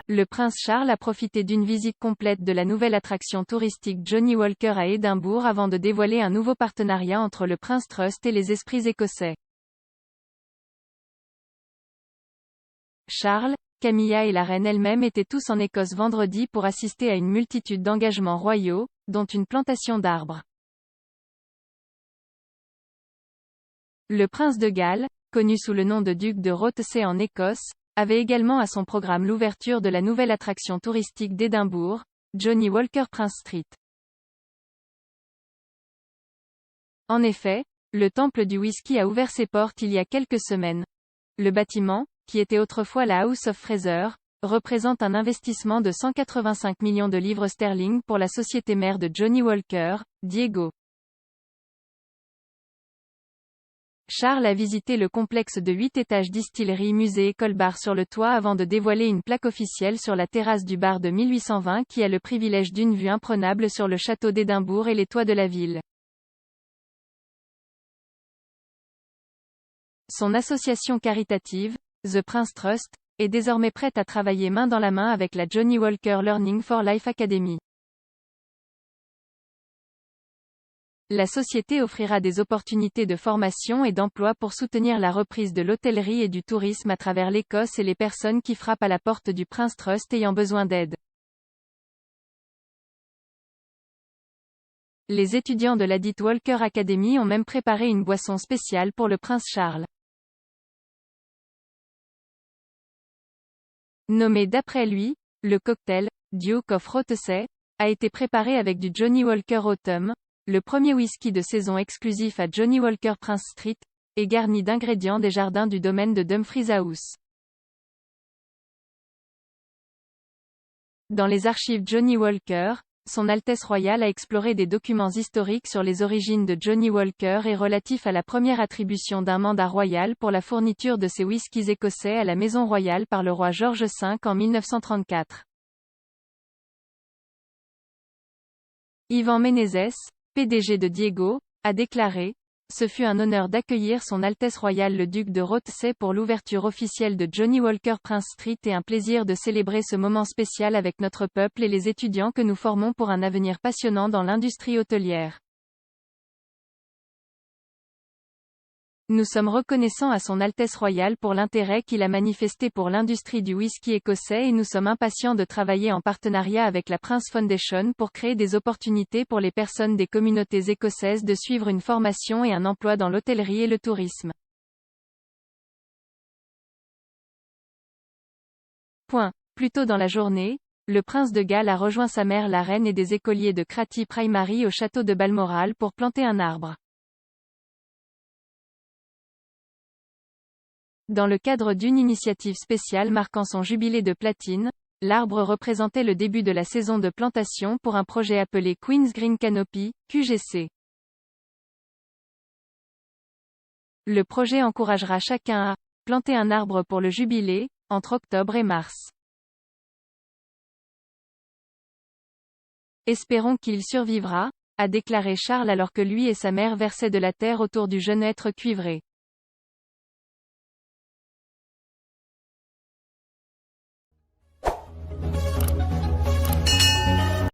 Le prince Charles a profité d'une visite complète de la nouvelle attraction touristique Johnnie Walker à Édimbourg avant de dévoiler un nouveau partenariat entre le Prince Trust et les esprits écossais. Charles, Camilla et la reine elle-même étaient tous en Écosse vendredi pour assister à une multitude d'engagements royaux, dont une plantation d'arbres. Le prince de Galles, connu sous le nom de duc de Rothesay en Écosse, avait également à son programme l'ouverture de la nouvelle attraction touristique d'Édimbourg, Johnnie Walker Prince Street. En effet, le temple du whisky a ouvert ses portes il y a quelques semaines. Le bâtiment, qui était autrefois la House of Fraser, représente un investissement de 185 millions de livres sterling pour la société mère de Johnnie Walker, Diageo. Charles a visité le complexe de 8 étages distillerie musée école-bar sur le toit avant de dévoiler une plaque officielle sur la terrasse du bar de 1820 qui a le privilège d'une vue imprenable sur le château d'Édimbourg et les toits de la ville. Son association caritative, The Prince Trust, est désormais prête à travailler main dans la main avec la Johnnie Walker Learning for Life Academy. La société offrira des opportunités de formation et d'emploi pour soutenir la reprise de l'hôtellerie et du tourisme à travers l'Écosse et les personnes qui frappent à la porte du Prince Trust ayant besoin d'aide. Les étudiants de ladite Walker Academy ont même préparé une boisson spéciale pour le prince Charles. Nommé d'après lui, le cocktail « Duke of Rothesay » a été préparé avec du Johnnie Walker Autumn, le premier whisky de saison exclusif à Johnnie Walker Prince Street, et garni d'ingrédients des jardins du domaine de Dumfries House. Dans les archives Johnnie Walker, Son Altesse Royale a exploré des documents historiques sur les origines de Johnnie Walker et relatifs à la première attribution d'un mandat royal pour la fourniture de ces whiskies écossais à la Maison Royale par le roi George V en 1934. Ivan Menezes, PDG de Diageo, a déclaré « Ce fut un honneur d'accueillir Son Altesse Royale le Duc de Rothesay pour l'ouverture officielle de Johnnie Walker Prince Street et un plaisir de célébrer ce moment spécial avec notre peuple et les étudiants que nous formons pour un avenir passionnant dans l'industrie hôtelière. Nous sommes reconnaissants à Son Altesse Royale pour l'intérêt qu'il a manifesté pour l'industrie du whisky écossais et nous sommes impatients de travailler en partenariat avec la Prince Foundation pour créer des opportunités pour les personnes des communautés écossaises de suivre une formation et un emploi dans l'hôtellerie et le tourisme. Plus tôt dans la journée, le prince de Galles a rejoint sa mère la reine et des écoliers de Cratty Primary au château de Balmoral pour planter un arbre. Dans le cadre d'une initiative spéciale marquant son jubilé de platine, l'arbre représentait le début de la saison de plantation pour un projet appelé Queen's Green Canopy, QGC. Le projet encouragera chacun à planter un arbre pour le jubilé, entre octobre et mars. Espérons qu'il survivra, a déclaré Charles alors que lui et sa mère versaient de la terre autour du jeune être cuivré.